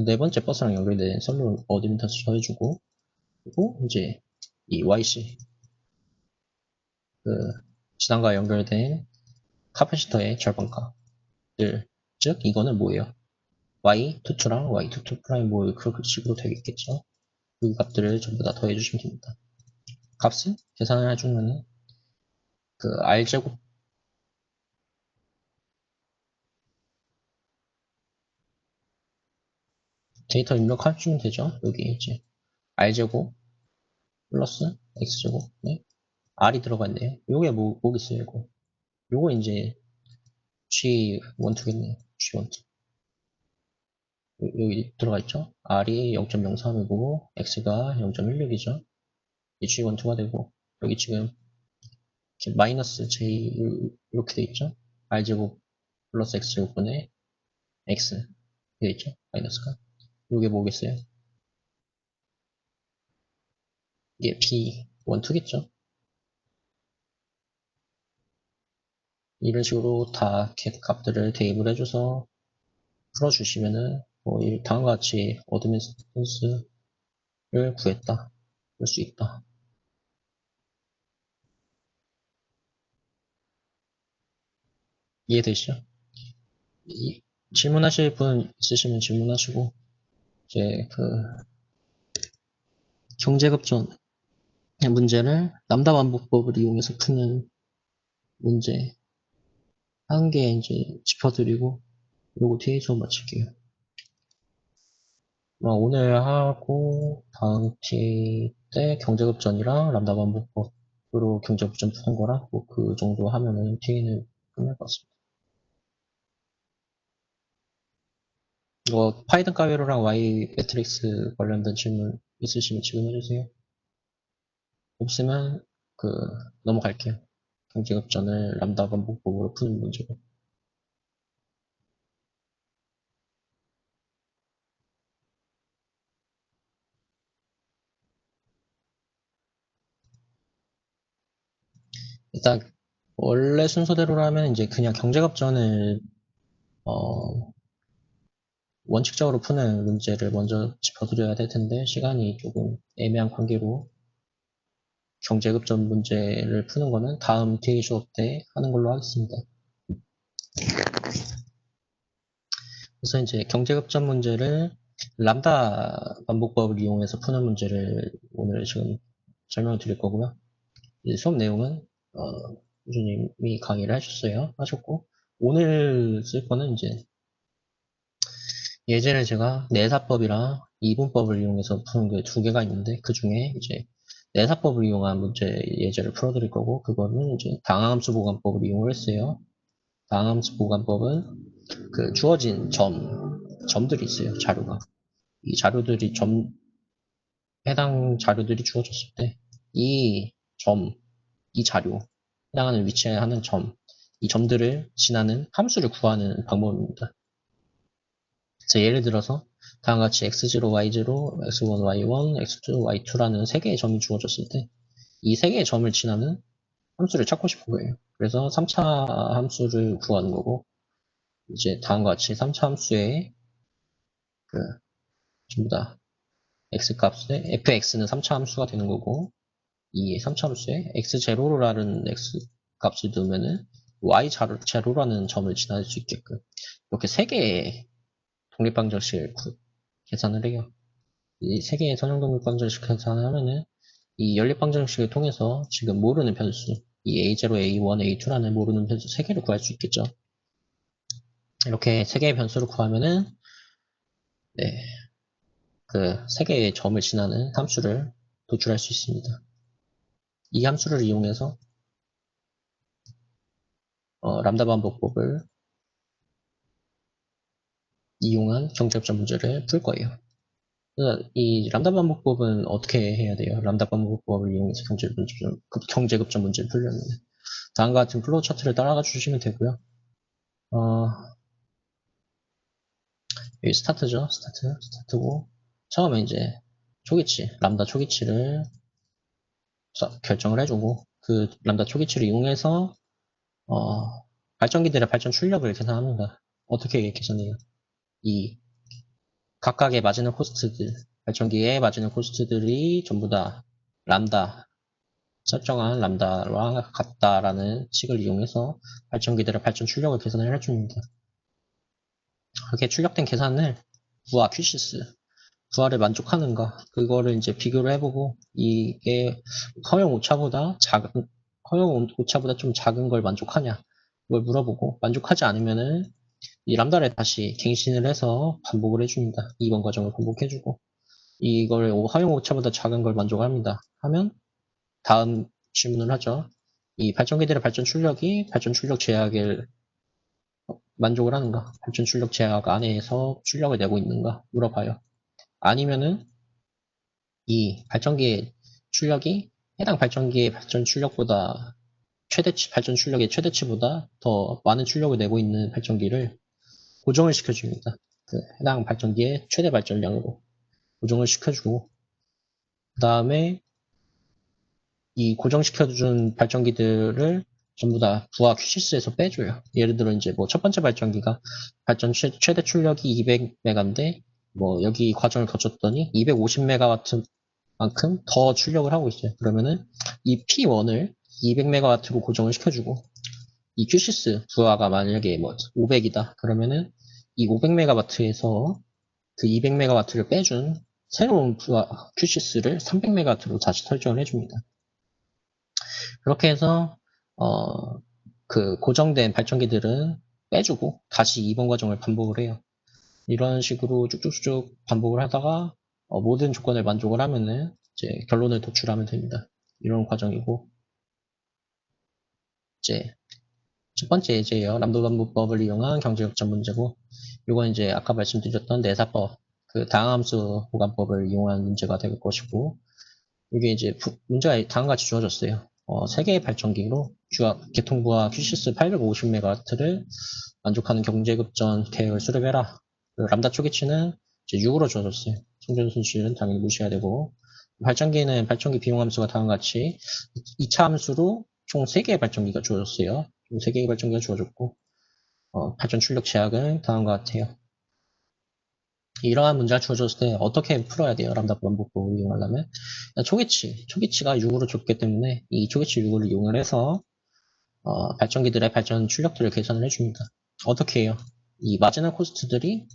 네 번째 버스랑 연결된 선로 어드미턴스 더해주고 그리고 이제 이 YC 그 지단과 연결된 카패시터의 절반값들 즉 이거는 뭐예요? Y22랑 Y22 프라임 뭐 그런 식으로 되겠죠. 그 값들을 전부 다 더해주시면 됩니다. 값을 계산을 해주면은 그 R제곱 데이터 입력해주면 되죠. 여기 이제 R제곱 플러스 X제곱 네? R이 들어가 있네요. 요게 뭐겠어요 이거. 요거 이제 G12겠네요. G12 여기 들어가 있죠. R이 0.03이고 X가 0.16이죠. G12가 되고 여기 지금 마이너스 J 이렇게 돼 있죠. R제곱 플러스 X제곱분의 X 돼 있죠. 마이너스가 요게 뭐겠어요? 이게 B12겠죠. 이런 식으로 다 값들을 대입을 해줘서 풀어주시면은 뭐 다음과 같이 어드미턴스를 구했다. 볼 수 있다. 이해되시죠? 질문하실 분 있으시면 질문하시고 이제 그 경제급전 문제를 람다 반복법을 이용해서 푸는 문제 한 개 이제 짚어드리고 그리고 뒤에 수업 마칠게요. 오늘 하고 다음 티 때 경제급전이랑 람다 반복법으로 경제급전 푸는 거랑 뭐 그 정도 하면은 T는 끝날 것 같습니다. 이거 파이썬 가위로랑 Y 매트릭스 관련된 질문 있으시면 지금 해주세요. 없으면 그 넘어갈게요. 경제급전을 람다 반복법으로 푸는 문제고. 일단 원래 순서대로라면 이제 그냥 경제급전을 원칙적으로 푸는 문제를 먼저 짚어드려야 될 텐데 시간이 조금 애매한 관계로 경제급전 문제를 푸는 거는 다음 TA 수업 때 하는 걸로 하겠습니다. 그래서 이제 경제급전 문제를 람다 반복법을 이용해서 푸는 문제를 오늘 지금 설명을 드릴 거고요. 이제 수업 내용은 교수님이 강의를 하셨고 오늘 쓸 거는 이제 예제를 제가 내사법이랑 이분법을 이용해서 푸는 게 두 개가 있는데 그 중에 이제 내사법을 이용한 문제 예제를 풀어드릴 거고 그거는 이제 다항함수 보관법을 이용을 했어요. 다항함수 보관법은 그 주어진 점들이 있어요. 자료가. 이 자료들이 해당 자료들이 주어졌을 때 이 이 자료, 해당하는 위치에 하는 이 점들을 지나는 함수를 구하는 방법입니다. 그래서 예를 들어서 다음과 같이 x0, y0, x1, y1, x2, y2라는 세 개의 점이 주어졌을 때 이 세 개의 점을 지나는 함수를 찾고 싶은 거예요. 그래서 3차 함수를 구하는 거고 이제 다음과 같이 3차 함수의 그 전부 다 x 값에 fx는 3차 함수가 되는 거고 이 3차 함수에 x0라는 x 값을 두면은 y0라는 점을 지날 수 있게끔 이렇게 세 개의 독립방정식을 계산을 해요. 이 세 개의 선형 독립방정식 계산을 하면은 이 연립방정식을 통해서 지금 모르는 변수 이 a0, a1, a2라는 모르는 변수 세 개를 구할 수 있겠죠. 이렇게 세 개의 변수를 구하면은 네, 그 세 개의 점을 지나는 함수를 도출할 수 있습니다. 이 함수를 이용해서 람다 반복법을 이용한 경제급전 문제를 풀 거예요. 그래서 이 람다 반복법은 어떻게 해야 돼요? 람다 반복법을 이용해서 경제급전 문제를 풀려면 다음과 같은 플로우 차트를 따라가 주시면 되고요. 여기 스타트죠. 스타트고 처음에 이제 초기치, 람다 초기치를 결정을 해주고 그 람다 초기치를 이용해서 발전기들의 발전 출력을 계산합니다. 어떻게 계산해요? 이 각각의 마지노 코스트들, 발전기에 마지노 코스트들이 전부 다 람다, 설정한 람다와 같다라는 식을 이용해서 발전기들의 발전 출력을 계산을 해줍니다. 그렇게 출력된 계산을 부하 퀴시스, 부하를 만족하는가, 그거를 이제 비교를 해보고, 이게 허용 오차보다 허용 오차보다 좀 작은 걸 만족하냐, 그걸 물어보고, 만족하지 않으면은 이 람다를 다시 갱신을 해서 반복을 해줍니다. 2번 과정을 반복해주고, 이걸 허용 오차보다 작은 걸 만족합니다. 하면, 다음 질문을 하죠. 이 발전기들의 발전 출력이 발전 출력 제약을 만족을 하는가? 발전 출력 제약 안에서 출력을 내고 있는가? 물어봐요. 아니면은 이 발전기의 출력이 해당 발전기의 발전 출력보다 발전 출력의 최대치보다 더 많은 출력을 내고 있는 발전기를 고정을 시켜줍니다. 그 해당 발전기의 최대 발전량으로 고정을 시켜주고 그 다음에 이 고정시켜준 발전기들을 전부 다 부하 퀴시스에서 빼줘요. 예를 들어 이제 뭐 첫 번째 발전기가 발전 최대 출력이 200메가인데 뭐 여기 과정을 거쳤더니 250메가와트만큼 더 출력을 하고 있어요. 그러면은 이 P1을 200메가와트로 고정을 시켜주고 이 퀴시스 부하가 만약에 뭐 500이다 그러면은 이 500메가와트에서 그 200메가와트를 빼준 새로운 부하 퀴시스를 300메가와트로 다시 설정을 해줍니다. 그렇게 해서 그 고정된 발전기들은 빼주고 다시 2번 과정을 반복을 해요. 이런 식으로 쭉쭉쭉 반복을 하다가 모든 조건을 만족을 하면은 이제 결론을 도출하면 됩니다. 이런 과정이고 이제 첫 번째 예제예요. 람도 반복법을 이용한 경제역전 문제고 이건 이제 아까 말씀드렸던 내사법 그 다항함수 보관법을 이용한 문제가 될 것이고 이게 이제 문제가 다음과 같이 주어졌어요. 세 개의 발전기로 개통부하 QCS 850MW를 만족하는 경제급전 계획을 수립해라. 람다 초기치는 이제 6으로 주어졌어요. 성전 순수율은 당연히 무시해야 되고 발전기는 발전기 비용함수가 다음과 같이 2차 함수로 총 3개의 발전기가 주어졌어요. 총 3개의 발전기가 주어졌고 발전 출력 제약은 다음과 같아요. 이러한 문제가 주어졌을 때 어떻게 풀어야 돼요? 람다 반복법을 이용하려면 초기치가 6으로 줬기 때문에 이 초기치 6을 이용을 해서 발전기들의 발전 출력들을 계산을 해줍니다. 어떻게 해요? 이 마지널 코스트들이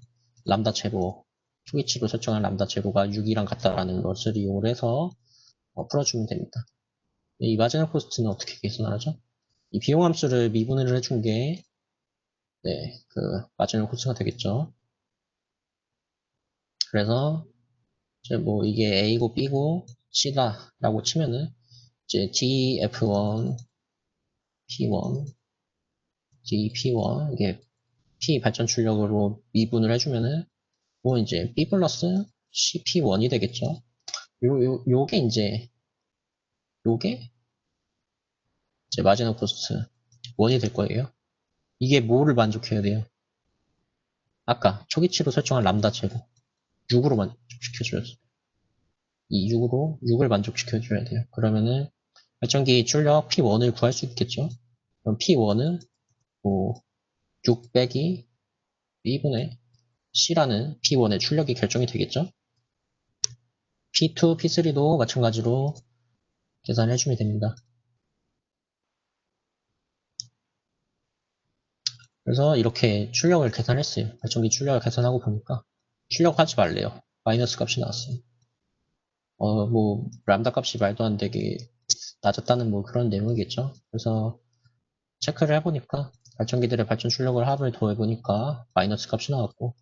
람다 제로, 초기치로 설정한 람다 제로가 6이랑 같다라는 것을 이용을 해서 풀어주면 됩니다. 이 마지널 코스트는 어떻게 계산을 하죠? 이 비용 함수를 미분을 해준 게, 네, 그 마지널 코스트가 되겠죠. 그래서 이제 뭐 이게 A고 B고 C다라고 치면은 이제 DF1, P1, DP1 이게 P 발전 출력으로 미분을 해주면은 뭐 이제 B 플러스 CP1이 되겠죠. 요게 요게 이제 마지노 코스트 1이 될 거예요. 이게 뭐를 만족해야 돼요? 아까 초기치로 설정한 람다 제곱 6으로 만족시켜줘야 돼요. 이 6을 만족시켜줘야 돼요. 그러면은 발전기 출력 P1을 구할 수 있겠죠? 그럼 P1은 뭐 6 빼기 B분의 C라는 P1의 출력이 결정이 되겠죠? P2, P3도 마찬가지로 계산해 주면 됩니다. 그래서 이렇게 출력을 계산했어요. 발전기 출력을 계산하고 보니까 출력하지 말래요. 마이너스 값이 나왔어요. 뭐 람다 값이 말도 안 되게 낮았다는 뭐 그런 내용이겠죠. 그래서 체크를 해보니까 발전기들의 발전 출력을 합을 더해보니까 마이너스 값이 나왔고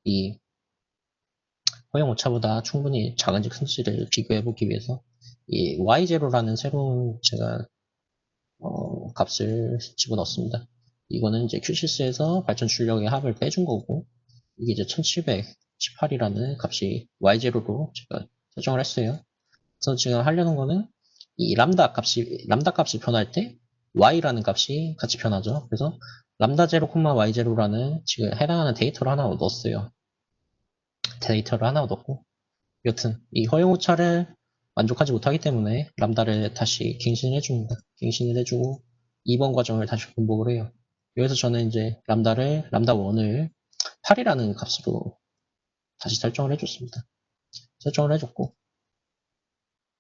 이 허용 오차보다 충분히 작은지 큰지를 비교해보기 위해서 이 y0라는 새로운 제가 값을 집어넣습니다. 이거는 이제 q6에서 발전 출력의 합을 빼준 거고 이게 이제 1718이라는 값이 y0로 제가 설정을 했어요. 그래서 지금 하려는 거는 이 람다 값이 변할 때 y라는 값이 같이 변하죠. 그래서 람다 0, y0라는 지금 해당하는 데이터를 하나 얻었어요. 데이터를 하나 얻었고 여튼 이 허용 오차를 만족하지 못하기 때문에 람다를 다시 갱신을 해줍니다. 갱신을 해주고 2번 과정을 다시 반복을 해요. 여기서 저는 이제 람다 1을 8이라는 값으로 다시 설정을 해줬습니다. 설정을 해줬고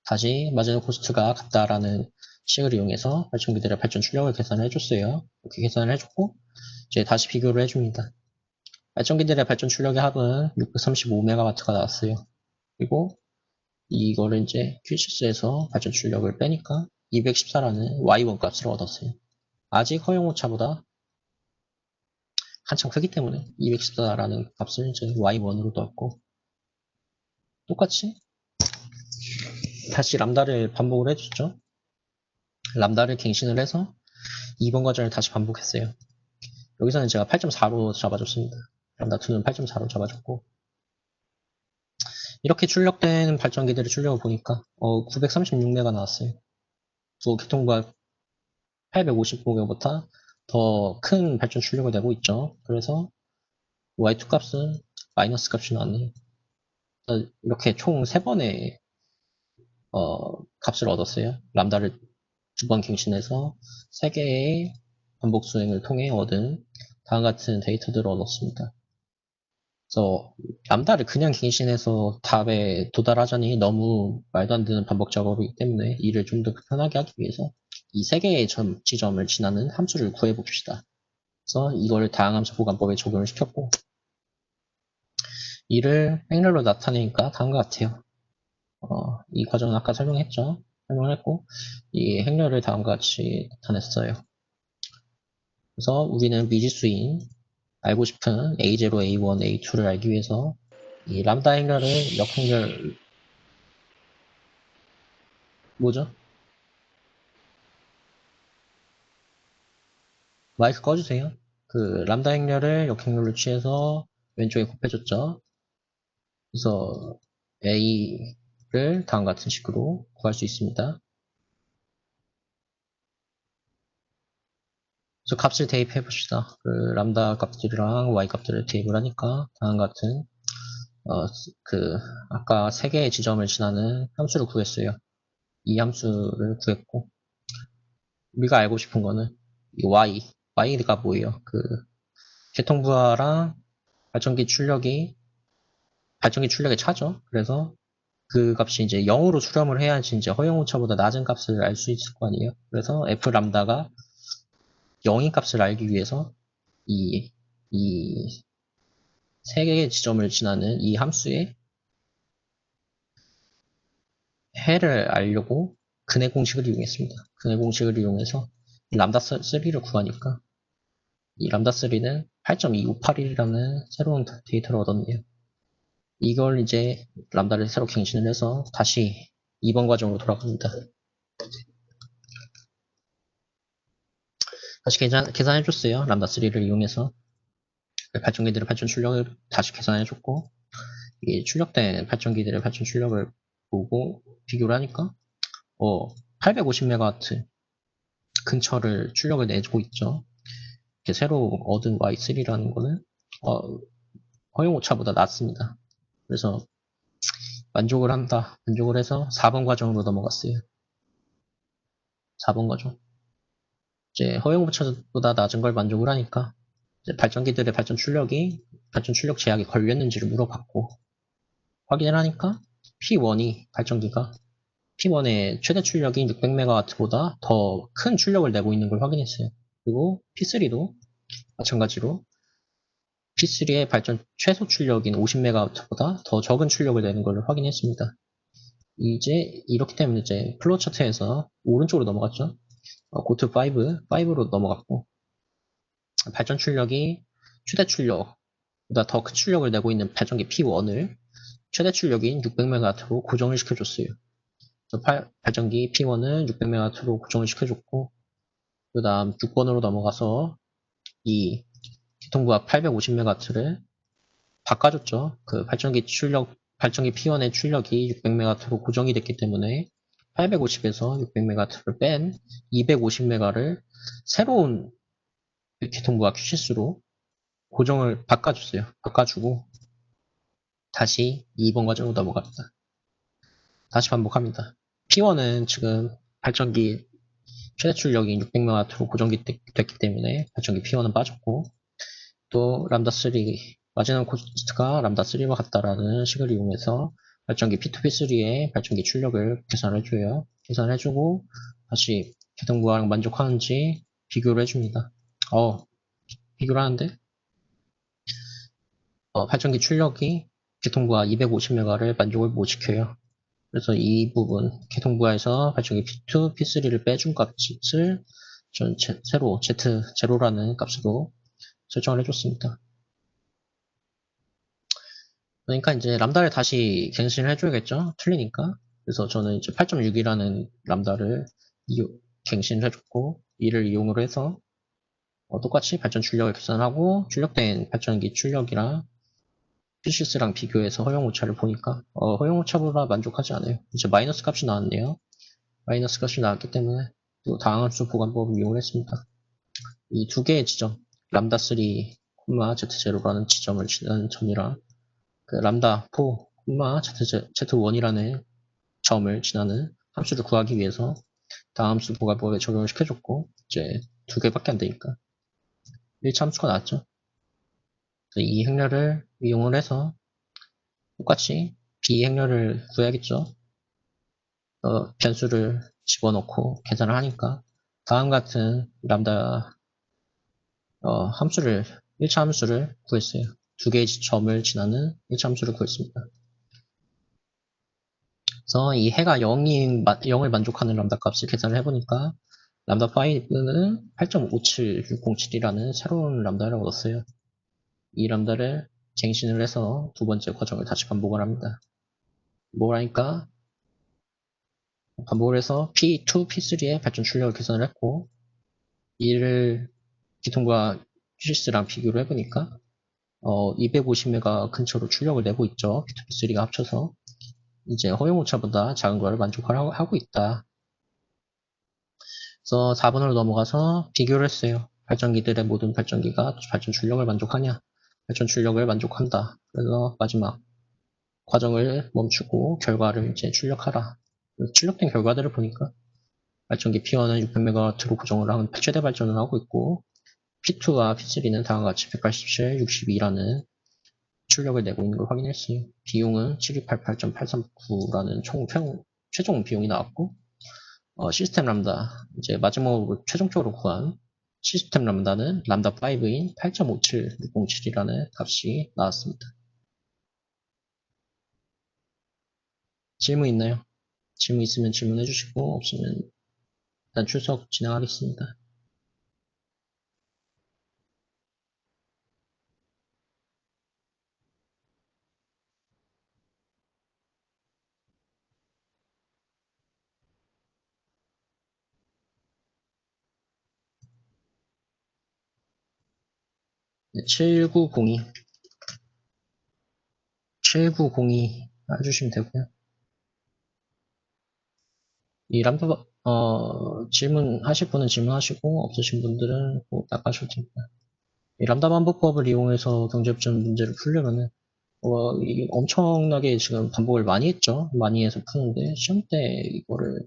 다시 마지노 코스트가 같다라는 식을 이용해서 발전기들의 발전 출력을 계산을 해줬어요. 이렇게 계산을 해줬고 이제 다시 비교를 해줍니다. 발전기들의 발전 출력의 합은 635MW가 나왔어요. 그리고 이거를 이제 q6에서 발전 출력을 빼니까 214라는 y1 값을 얻었어요. 아직 허용 오차보다 한참 크기 때문에 214라는 값을 이제 y1으로 넣었고 똑같이 다시 람다를 반복을 해줬죠. 람다를 갱신을 해서 2번 과정을 다시 반복했어요. 여기서는 제가 8.4로 잡아줬습니다. 람다2는 8.4로 잡아줬고 이렇게 출력된 발전기들의 출력을 보니까 936메가 나왔어요. 또 교통과 855메가보다 더 큰 발전 출력을 내고 있죠. 그래서 y2 값은 마이너스 값이 나왔네요. 이렇게 총 3번의 값을 얻었어요. 람다를 2번 갱신해서 3개의 반복 수행을 통해 얻은 다음 같은 데이터들을 얻었습니다. 그래서 람다를 그냥 갱신해서 답에 도달하자니 너무 말도 안 되는 반복 작업이기 때문에 일을 좀 더 편하게 하기 위해서 이 3개의 지점을 지나는 함수를 구해봅시다. 그래서 이걸 다항함수 보관법에 적용을 시켰고 이를 행렬로 나타내니까 다음과 같아요. 이 과정은 아까 설명했죠. 설명을 했고 이 행렬을 다음과 같이 나타냈어요. 그래서 우리는 미지수인 알고 싶은 A0, A1, A2를 알기 위해서 이 람다 행렬을 역행렬 뭐죠? 마이크 꺼주세요. 그 람다 행렬을 역행렬로 취해서 왼쪽에 곱해줬죠. 그래서 A를 다음 같은 식으로 구할 수 있습니다. 그래서 값을 대입해 봅시다. 그 람다 값들이랑 y 값들을 대입을 하니까 다음 같은 아까 3개의 지점을 지나는 함수를 구했어요. 이 함수를 구했고 우리가 알고 싶은 거는 이 y가 뭐예요? 그 개통부하랑 발전기 출력의 차죠. 그래서 그 값이 이제 0으로 수렴을 해야지 이제 허용 오차보다 낮은 값을 알 수 있을 거 아니에요. 그래서 f 람다가 0인 값을 알기 위해서 이 이 세 개의 지점을 지나는 이 함수의 해를 알려고 근해 공식을 이용했습니다. 근해 공식을 이용해서 람다3를 구하니까 이 람다3는 8.2581이라는 새로운 데이터를 얻었네요. 이걸 이제 람다를 새로 갱신을 해서 다시 2번 과정으로 돌아갑니다. 다시 계산해줬어요. 람다3를 이용해서 발전기들의 발전 출력을 다시 계산해줬고 이 출력된 발전기들의 발전 출력을 보고 비교를 하니까 850MW 근처를 출력을 내고 있죠. 이렇게 새로 얻은 Y3라는 거는 허용오차보다 낮습니다. 그래서 만족을 한다. 만족을 해서 4번 과정으로 넘어갔어요. 4번 과정. 이제 허용오차보다 낮은 걸 만족을 하니까 이제 발전기들의 발전 출력 제약이 걸렸는지를 물어봤고 확인을 하니까 P1이 발전기가 P1의 최대 출력인 600MW보다 더 큰 출력을 내고 있는 걸 확인했어요. 그리고 P3도 마찬가지로 P3의 발전 최소 출력인 50MW보다 더 적은 출력을 내는 걸 확인했습니다. 이제 이렇기 때문에 이제 플로우 차트에서 오른쪽으로 넘어갔죠. 고트 5로 넘어갔고 발전 출력이 최대 출력보다 더 큰 출력을 내고 있는 발전기 P1을 최대 출력인 600MW로 고정을 시켜줬어요. 발전기 P1은 600MW로 고정을 시켜줬고 그 다음 6번으로 넘어가서 이 기통부하 850MW를 바꿔줬죠. 그 발전기 P1의 출력이 600MW로 고정이 됐기 때문에 850에서 600MW를 뺀 250MW를 새로운 기통부하 QCS로 고정을 바꿔줬어요. 바꿔주고 다시 2번 과정으로 넘어갑니다. 다시 반복합니다. P1은 지금 발전기 최대 출력이 600MW로 고정이 됐기 때문에 발전기 P1은 빠졌고 또 람다3 마지막 코스트가 람다3와 같다라는 식을 이용해서 발전기 P2, P3의 발전기 출력을 계산해줘요. 계산해주고 다시 기통부하랑 만족하는지 비교를 해줍니다. 비교를 하는데 발전기 출력이 기통부하 250MW를 만족을 못 시켜요. 그래서 이 부분 기통부하에서 발전기 P2, P3를 빼준 값을 저는 새로 Z0라는 값으로 설정을 해줬습니다. 그러니까 이제 람다를 다시 갱신을 해줘야겠죠? 틀리니까. 그래서 저는 이제 8.6이라는 람다를 갱신을 해줬고 이를 이용을 해서 똑같이 발전 출력을 계산하고 출력된 발전기 출력이랑 PCS랑 비교해서 허용오차를 보니까 허용오차보다 만족하지 않아요. 이제 마이너스 값이 나왔네요. 마이너스 값이 나왔기 때문에 또 다항함수 보관법을 이용을 했습니다. 이 두 개의 지점 람다3, Z0라는 지점을 지나는 점이랑 그 람다4, Z1이라는 점을 지나는 함수를 구하기 위해서 다함수 보관법에 적용을 시켜줬고 이제 두 개밖에 안 되니까 1차 함수가 나왔죠. 이 행렬을 이용을 해서 똑같이 B 행렬을 구해야겠죠. 변수를 집어넣고 계산을 하니까 다음 같은 람다 함수를 1차 함수를 구했어요. 두 개의 점을 지나는 1차 함수를 구했습니다. 그래서 이 해가 0을 만족하는 람다 값을 계산을 해보니까 람다5는 8.57607이라는 새로운 람다를 얻었어요. 이 람다를 갱신을 해서 두 번째 과정을 다시 반복을 합니다. 반복을 하니까 반복을 해서 P2, P3의 발전 출력을 계산을 했고 이를 기통과 QCS랑 비교를 해보니까 250메가 근처로 출력을 내고 있죠. P2, P3가 합쳐서 이제 허용오차보다 작은 거를 만족하고 있다. 그래서 4번으로 넘어가서 비교를 했어요. 발전기들의 모든 발전기가 발전 출력을 만족하냐? 발전 출력을 만족한다. 그래서 마지막 과정을 멈추고 결과를 이제 출력하라. 출력된 결과들을 보니까 발전기 P1은 600MW로 고정을 한 최대 발전을 하고 있고 P2와 P3는 다음과 같이 187, 62라는 출력을 내고 있는 걸 확인했어요. 비용은 7288.839라는 최종 비용이 나왔고 시스템 람다 이제 마지막으로 최종적으로 구한 시스템 람다는 람다5인 8.57607이라는 값이 나왔습니다. 질문 있나요? 질문 있으면 질문해 주시고 없으면 일단 출석 진행하겠습니다. 네, 7902 해주시면 되고요. 이 람다 질문하실 분은 질문하시고 없으신 분들은 뭐 나가셔도 됩니다. 이 람다 반복법을 이용해서 경제협정 문제를 풀려면은 이게 엄청나게 지금 반복을 많이 했죠. 많이 해서 푸는데 시험 때 이거를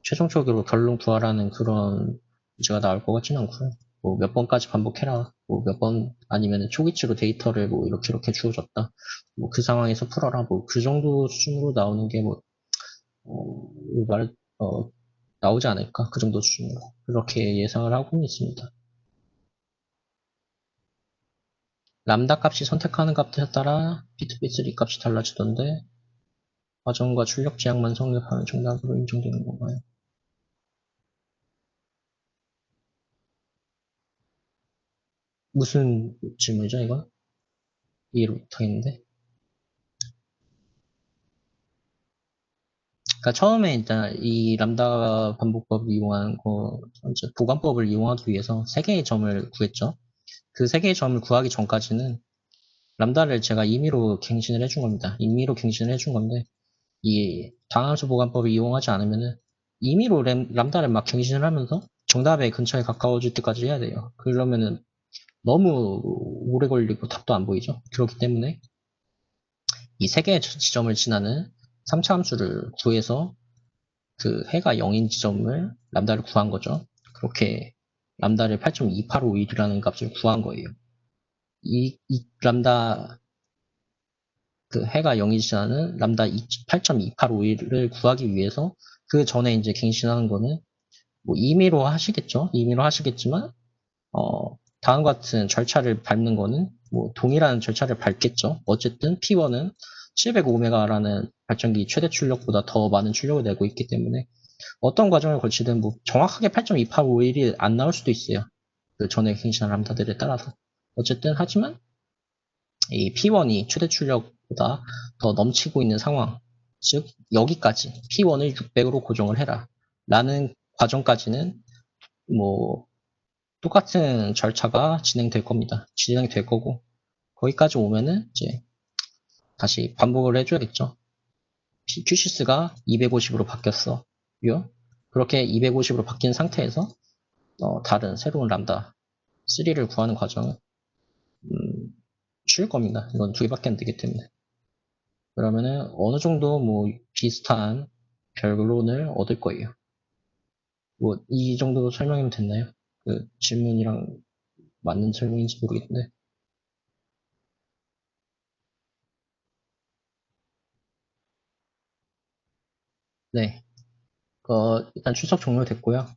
최종적으로 결론 구하라는 그런 문제가 나올 것 같지는 않고요. 뭐 몇 번까지 반복해라. 뭐 몇 번 아니면 초기치로 데이터를 뭐 이렇게 주어졌다. 뭐 그 상황에서 풀어라. 뭐 그 정도 수준으로 나오는 게 뭐 어, 말 나오지 않을까? 그 정도 수준으로 그렇게 예상을 하고 있습니다. 람다 값이 선택하는 값에 따라 비트비트 값이 달라지던데 과정과 출력 지향만 성립하면 정답으로 인정되는 건가요? 무슨 질문이죠, 이건? 이해를 못하겠는데. 그러니까 처음에 일단 이 람다 반복법을 이용한 거, 이제 보관법을 이용하기 위해서 세 개의 점을 구했죠. 그 세 개의 점을 구하기 전까지는 람다를 제가 임의로 갱신을 해준 겁니다. 임의로 갱신을 해준 건데, 이 다함수 보관법을 이용하지 않으면은 임의로 람다를 막 갱신을 하면서 정답에 근처에 가까워질 때까지 해야 돼요. 그러면은 너무 오래 걸리고 답도 안 보이죠. 그렇기 때문에 이 세 개의 지점을 지나는 3차 함수를 구해서 그 해가 0인 지점을 람다를 구한 거죠. 그렇게 람다를 8.2851이라는 값을 구한 거예요. 이 람다 그 해가 0인 지점은 람다 8.2851을 구하기 위해서 그 전에 이제 갱신하는 거는 뭐 임의로 하시겠죠. 임의로 하시겠지만 다음과 같은 절차를 밟는 거는 뭐 동일한 절차를 밟겠죠. 어쨌든 P1은 705메가라는 발전기 최대 출력보다 더 많은 출력을 내고 있기 때문에 어떤 과정을 거치든 뭐 정확하게 8.2851이 안 나올 수도 있어요. 그 전에 갱신한 람다들에 따라서. 어쨌든 하지만 이 P1이 최대 출력보다 더 넘치고 있는 상황, 즉 여기까지 P1을 600으로 고정을 해라 라는 과정까지는 뭐 똑같은 절차가 진행될 겁니다. 진행될 거고 거기까지 오면은 이제 다시 반복을 해줘야겠죠. QCS가 250으로 바뀌었어. 요 그렇게 250으로 바뀐 상태에서 다른 새로운 람다 3를 구하는 과정은 쉬울 겁니다. 이건 두 개밖에 안 되기 때문에. 그러면은 어느 정도 뭐 비슷한 결론을 얻을 거예요. 뭐 이 정도 설명이면 됐나요? 그 질문이랑 맞는 설명인지 모르겠는데. 네. 일단 출석 종료됐고요.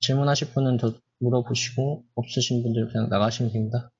질문하실 분은 더 물어보시고 없으신 분들 그냥 나가시면 됩니다.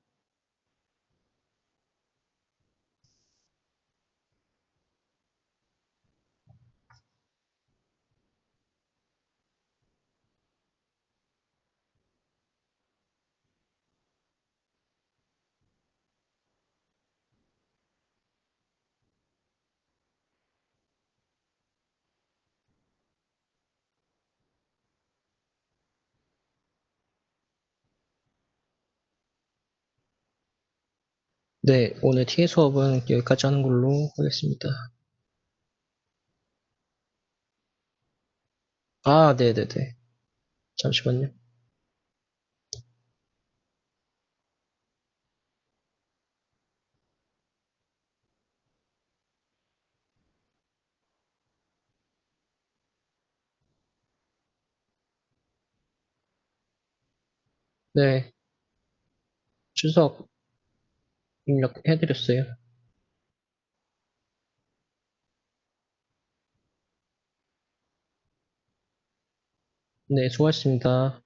네, 오늘 TA 수업은 여기까지 하는 걸로 하겠습니다. 아, 네네네. 잠시만요. 네, 출석 입력해드렸어요. 네, 수고하셨습니다.